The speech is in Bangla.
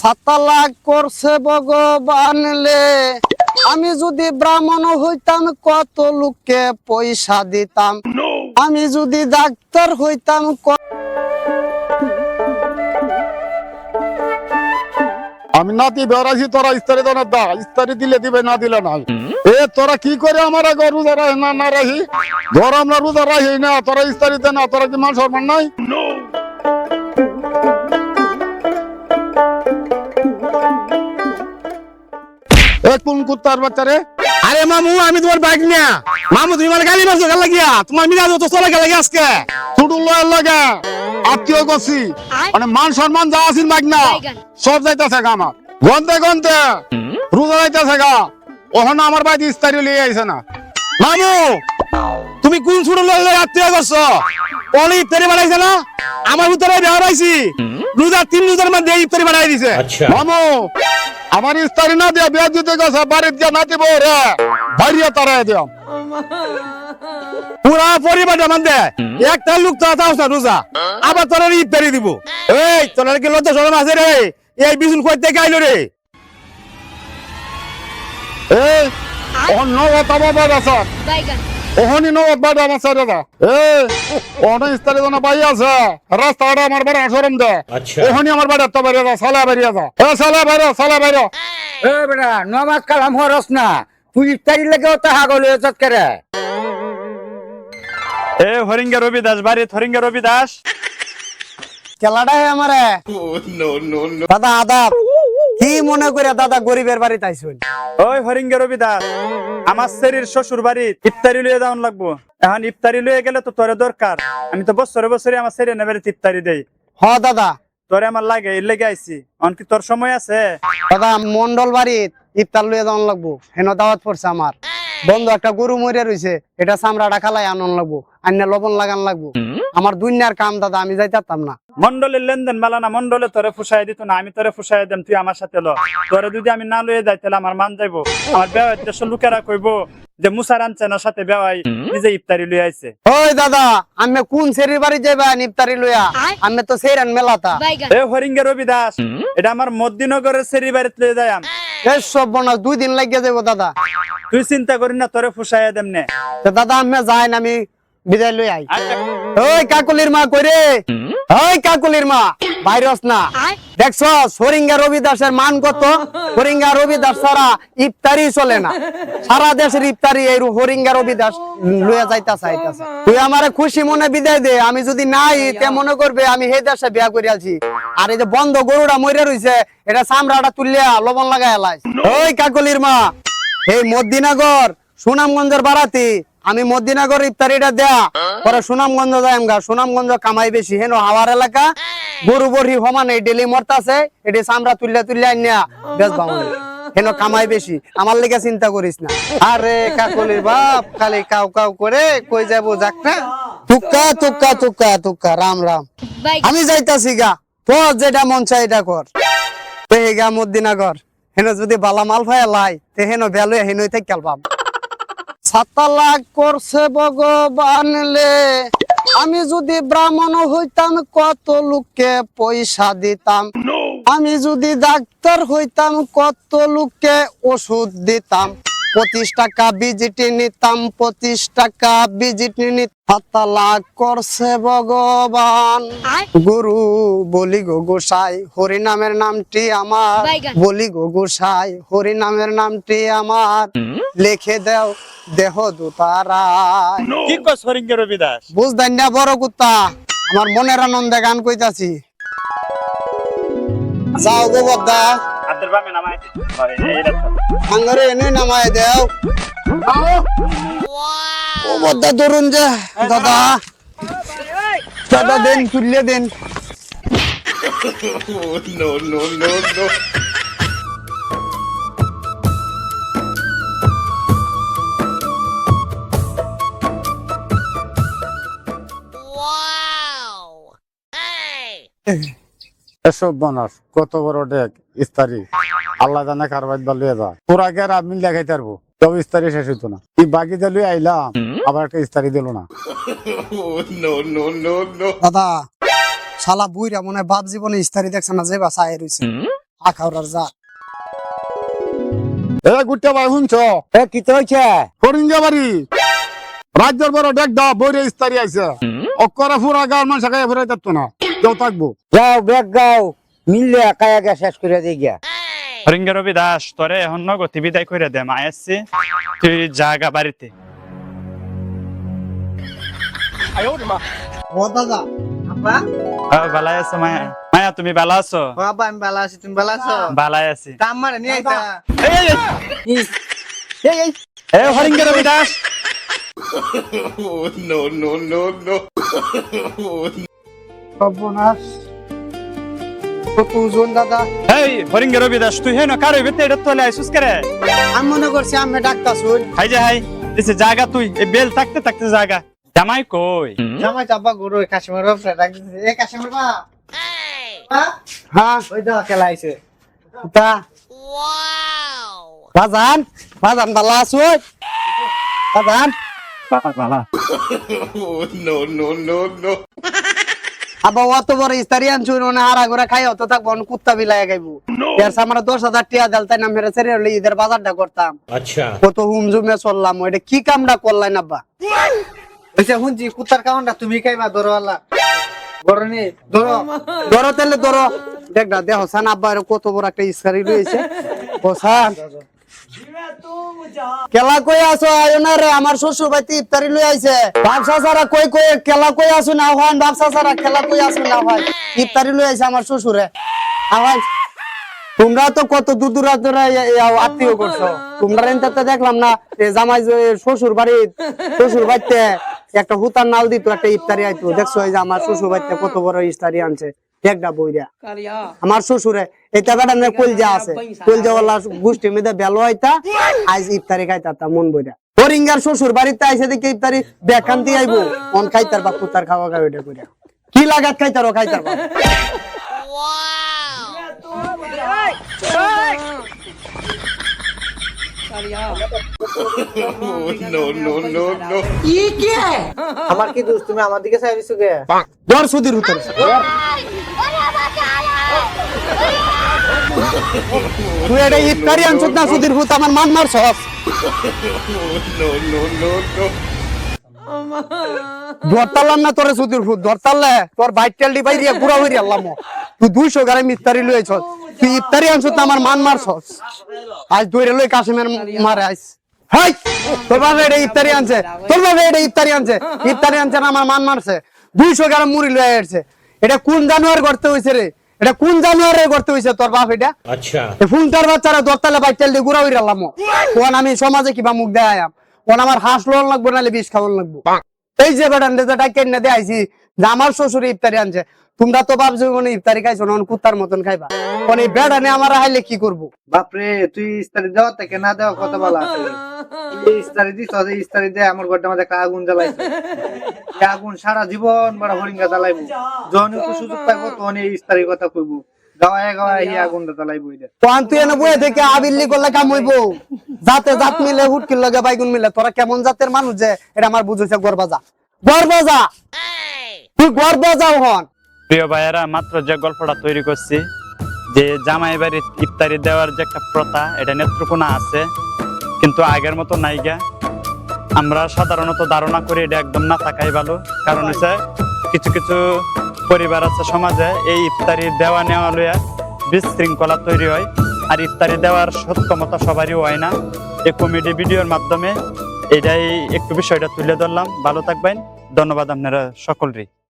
7 লাখ করছে ভগবান লে, আমি যদি ব্রাহ্মণ হইতাম কত লোককে পয়সা দিতাম, আমি যদি ডাক্তার হইতাম আমি নাতি বেড়াইছি, তোরা ইস্তারি তো না দা, ইস্তারি দিলে দিবে, না দিলে নাই। এ তোরা কি করে আমার আগে রোজা রাখি না রাখি? ধর আমরা রোজা রাখি না, তোরা ইস্তারি দে না, তোরা কি মান সম্মান নাই? এ কোন কুত্তার বাচ্চা রে? আরে মামু, আমি তোমার বাইক না মামু, তুমি মানে গালি মারছো গেল লাগিয়া, তোমার মিজাজ তো চলে গেল আজকে। ছুটু লয়ের লাগে আত্মীয় করছি, মানে মান সম্মান যা আছিল মাগ না সব যাইতেছে গা আমার। গন্তে গন্তে রোজা যাইতেছে গা, ওখানে আমার বাড়িতে ইস্তারি লিয়ে আইছে না। মামু, তুমি কোন ছোট লোক আত্মীয় করছো? অলি ইফতারি বানাইছে না, আমার ভিতরে বেহা পাইছি রোজা 3 রোজার মধ্যে ইফতারি বানাই দিছে। মামু আমার ইস্তারি না দিয়া বিয়া দিতে গেছে, বাড়িতে গিয়ে নাতি বউ রে বাড়িয়ে তারাই দিয়াম। পুরা পরিবারটা মধ্যে একটা লোক তো আছে না রোজা, আবার তোর ইফতারি দিব? এই তোর কি লজ্জা শরম আছে রে? এই বিজুন কই থেকে আইলো রে? এই ওহন নগদ আমার বাড়ি আছে, ওহনি নগদ বাড়ি আমার সাইডে দা। এই ওহন ইস্তারি তো না বাড়ি আছে, রাস্তাটা আমার বাড়ি সরম দে, ওহনি আমার বাড়ি তো বাড়ি আছে, সালা বাড়ি আছে। এ সালা বাইরে, সালা বাইরে। এ বেটা নমাজ কালাম হরস না, তুই ইফতারি লেগেও তাহা গলে চটকারে। এ হরিঙ্গা রবি দাস বাড়ি, হরিঙ্গা রবি দাস খেলাটাই আমারে। দাদা আদাব, কি মনে করে দাদা গরিবের বাড়িতে আইসুন? ওই হরিঙ্গা রবি দাস, আমার শরীর শ্বশুর বাড়ি ইফতারি লইয়ে যাওয়ান লাগবো। এখন ইফতারি লইয়ে গেলে তো তোরে দরকার, আমি তো বছরে বছরে আমার শরীর নেবে ইফতারি দেই। হ দাদা, তোরে আমার লাগে এর লেগে আইছি, এখন কি তোর সময় আছে? দাদা মন্ডল বাড়িত ইফতার লইয়া যাওয়ান লাগবো, হেন দাওয়াত পড়ছে আমার। বন্ধু একটা গরু মরিয়া রইছে, এটা চামড়াটা খালাই আনন লাগবো, আন্না লবণ লাগান লাগবো। আমার দুনিয়ার কাম দাদা, আমি যাইতাম না। মন্ডলের লেনদেন মেলা না, মন্ডলে তোরে ফুসাই দিত না, আমি তোরে ফুসাই দেম, তুই আমার সাথে ল। তোরে যদি আমি না লইয়ে যাই তাহলে আমার মান যাইবো, আমার বেওয়ার দেশের লোকেরা কইবো যে মুসার আনছেনার সাথে বেওয়াই নিজে ইফতারি লইয়ে আইছে। ওই দাদা, আমি কোন সেরির বাড়ি যাইবা ইফতারি লইয়া? আমি তো সেরান মেলাতা। এ হরিঙ্গা রবি দাস, এটা আমার মদ্দিনগরের সেরি বাড়িতে লইয়ে যাই। এই সব বনাস 2 দিন লাগিয়ে যাবো দাদা। তুই চিন্তা করি না, তোরে ফুসাইয়া দেম নে। তো দাদা আমি যাই না, আমি বিদায় লই আই। ওই কাকুলির মা কইরে, ওই কাকুলির মা ভাইরাস না দেখছো? হরিঙ্গা রবি দাসের মান কত? হরিঙ্গা রবি দাস ছাড়া ইফতারি চলে না, সারা দেশের ইফতারি এই হরিঙ্গা রবি দাস লইয়া যাইতাছে। তুই আমারে খুশি মনে বিদায় দে, আমি যদি নাই তে মনে করবে আমি সেই দেশে বিয়া করে আছি। আর এই যে বন্ধ গরুটা মরে রইছে, এটা চামড়াটা তুলিয়া লবণ লাগাই এলাই। ওই কাকুলির মা, এই মদিনাগর সুনামগঞ্জের বারাতি, আমি মদিনাগর ইফতারিটা দেয়া পরে সুনামগঞ্জ যাইম গা। সুনামগঞ্জ কামাই বেশি, হেন হাওয়ার এলাকা, গরু বড়ি সমান এই ডেলি মরতাছে, এটি চামড়া তুলিয়া আনিয়া বেচবা হেন কামাই বেশি। আমার লেগে চিন্তা করিস না। আরে কাকলির বাপ খালি কাউ কাউ করে কই যাবো যাকটা, তুক্কা তুক্কা তুক্কা তুক্কা, রাম রাম। আমি যাইতাছি গা, তোর যেটা মন চাই এটা কর। পেয়ে গা মদিনাগর, হেন যদি বালা মাল ভাই লাই তে হেন ভ্যালু হেনই থেকে খেলবাম। 7 লাখ করছে ভগবান লে, আমি যদি ব্রাহ্মণ হইতাম কত লোককে পয়সা দিতাম, আমি যদি ডাক্তার হইতাম কত লোককে ওষুধ দিতাম। 25 টাকা ভিজিট নিতাম, 25 টাকা ভিজিট নিতাম। 7 লাখ করছে ভগবান, গুরু বলি গো গোসাই, হরি নামের নামটি আমার, বলি গো গোসাই, হরি নামের নামটি আমার, লিখে দাও দেহ দুতারায়। কি কস হরিঙ্গা রবি দাস? বুঝদাই না বড় কুত্তা, আমার মনের আনন্দে গান কইতাছি। যাও গো বদ্দা, আদের বামে নামাই এই রাস্তা আঙ্গারে এনে নামায় দেও। ও বদ্দা ধরুন যে দাদা, দাদা দেন, তুললে দেন। এসব বনাস কত বড় ডেক ইস্তারি, আল্লাহ জানে কার বাদ লুয়ে যা। তোরা কে আর মিল দেখাইতে পারবো, তবে ইস্তারি শেষ হইতো না। তুই বাকি যে লুয়ে আইলাম, আবার একটা ইস্তারি দিল না। দাদা শালা বুইরা মনে বাপ জীবনে ইস্তারি দেখছে না, যে বাসা আয় রইছে। আখাউরার যা এ গুট্টা ভাই শুনছ এ কি তো হয়েছে ফরিঙ্গা বাড়ি রাজ্যের বড় দেখ দা বইরে ইস্তারি আইছে অক্করা ফুরা গার মানুষ খাইয়া ফিরাই থাকতো না কেউ থাকবো যাও ব্যাগ গাও মিললে কায়া গা শেষ করে দিয়ে গিয়া হরিঙ্গা রবি দাস তোরে এখন নগতি বিদায় করে দে মা আসছি তুই জাগা বাড়িতে ও দাদা আপা ভালাই আছো মায়া মায়া তুমি ভালো আছো ও আপা আমি ভালো আছি তুমি ভালো আছো ভালাই আছি কাম মানে নিয়ে আইতা এ হরিঙ্গা রবি দাস সর্বনাশ কত ওজন দাদা এই হরিঙ্গা রবি দাস তুই হেন কারো বেতে এটা তোলে আইসুস করে আমি মনে করছি আমি ডাক্তার শুন হাই যে হাই দিছে জায়গা তুই এই বেল থাকতে থাকতে জায়গা জামাই কই জামাই চাপা গরু কাশ্মীর ব্যবসা রাখতেছে এ কাশ্মীর বা হ্যাঁ ওই দাও খেলা আইছে তা বাজান বাজান ভালো আছো বাজান বালা আবার অত বড় ইস্তারি আনছুন ওনা হারা ঘোরা খাই অত থাকবো কুত্তা বিলায় গাইবো এর সামনে 10,000 টাকা দেলতাই না মেরে ছেড়ে হলে ঈদের বাজারটা করতাম আচ্ছা কত হুমজুমে চললাম ওইটা কি কামটা করলাই না বা ওইসে শুনছি কুত্তার কাউন্টা তুমি খাইবা ধরোয়ালা ধরো নি ধরো ধরো তাহলে ধরো দেখ না দেহ সান আব্বা এর কত বড় একটা ইস্তারি রয়েছে ও সান কেলা কই আসো আয়ো না রে আমার শ্বশুর বাড়িতে ইফতারি লই আইছে ব্যবসা সারা কই কই কেলা কই আসো না হয় ব্যবসা সারা কেলা কই আসো না হয় ইফতারি লই আইছে আমার শ্বশুরে আওয়াজ তোমরা তো কত দূর দূরান্তরে আত্মীয় করছো তোমরা এনতে দেখলাম না জামাই শ্বশুর বাড়িতে একটা হুতার নাল দিত একটা ইফতারি আইতো দেখছো এই যে আমার শ্বশুর বাড়িতে কত বড় ইফতারি আনছে একটা বইরা আমার শ্বশুরে এটা বেটা কলজা আছে কলজা ওলা গোষ্ঠীর মধ্যে বেলো আইতা আজ ইফতারি খাইতা মন বইরা হরিঙ্গার শ্বশুর বাড়িতে আইসে দেখে ইফতারি বেকান্তি আইবো মন খাইতার বা কুতার খাওয়া খাওয়া এটা করে কি লাগাত খাইতারো খাইতার বা আমার কি দোষ তুমি আমার দিকে চাইছো কে দর সুদির উত্তর তুই এটা ইফতারি আনছত না সুদির ভূত আমার মান মারছস ধরতালাম না তোরে সুদির ভূত ধরতালে তোর বাইক টেলডি বাই দিয়া পুরা হইরি আল্লাহ তুই 200 গ্রাম ইফতারি লইছস তুই ইফতারি আনছত না আমার মান মারছস আজ দইরে লই কাশিমের মারে আইস হাই তোর বাবা এটা ইফতারি আনছে তোর বাবা এটা ইফতারি আনছে না আমার মান মারছে 200 গ্রাম মুড়ি লই আইছে এটা কোন জানুয়ার করতে হইছে রে এটা কোন জানুয়ারে করতে হইছে তোর বাপ এটা আচ্ছা এই ফুলটার বাচ্চারা দরতালে বাইটেল দিয়ে গুড়া হইরা লামো কোন আমি সমাজে কিবা মুখ দেয়াম কোন আমার হাঁস লোন লাগবো নালে বিষ খাওয়ান লাগবো এই যে বেটান যেটা কেনে দিয়ে আইছি যে আমার শ্বশুর ইফতারি আনছে তোমরা তো ভাবছো মানে ইফতারি খাইছো না কুত্তার মতন খাইবা কোন এই বেটানে আমার হাইলে কি করব বাপরে তুই ইস্তারি দাও তাকে না দাও কত ভালো আছে ইস্তারি দিছ ইস্তারি দে আমার ঘরটার মধ্যে একটা আগুন জ্বালাইছে এই আগুন সারা জীবন বড় হরিঙ্গা জ্বালাইবো যখন একটু সুযোগ পাইবো তখন এই ইস্তারির কথা কইবো গাওয়ায় গাওয়ায় এই আগুনটা জ্বালাইবো এটা কোন তুই এনে বয়ে থেকে আবিল্লি করলে কাম হইবো জাতে জাত মিলে হুটকির লগে বাইগুন মিলে তোরা কেমন জাতের মানুষ যে এটা আমার বুঝাইছে গরবাজা তুই গরবাজাও হন প্রিয় ভাইয়েরা মাত্র যে গল্পটা তৈরি করছি যে জামাই বাড়ির ইফতারি দেওয়ার যে একটা প্রথা এটা নেত্রকোনা আছে কিন্তু আগের মতো নাইগা আমরা সাধারণত ধারণা করি এটা একদম না থাকাই ভালো কারণ হচ্ছে কিছু কিছু পরিবার আছে সমাজে এই ইফতারি দেওয়া নেওয়া লইয়া বিশৃঙ্খলা তৈরি হয় আর ইফতারি দেওয়ার সক্ষমতা সবারই হয় না এই কমেডি ভিডিওর মাধ্যমে এটাই একটু বিষয়টা তুলে ধরলাম ভালো থাকবেন ধন্যবাদ আপনারা সকলরই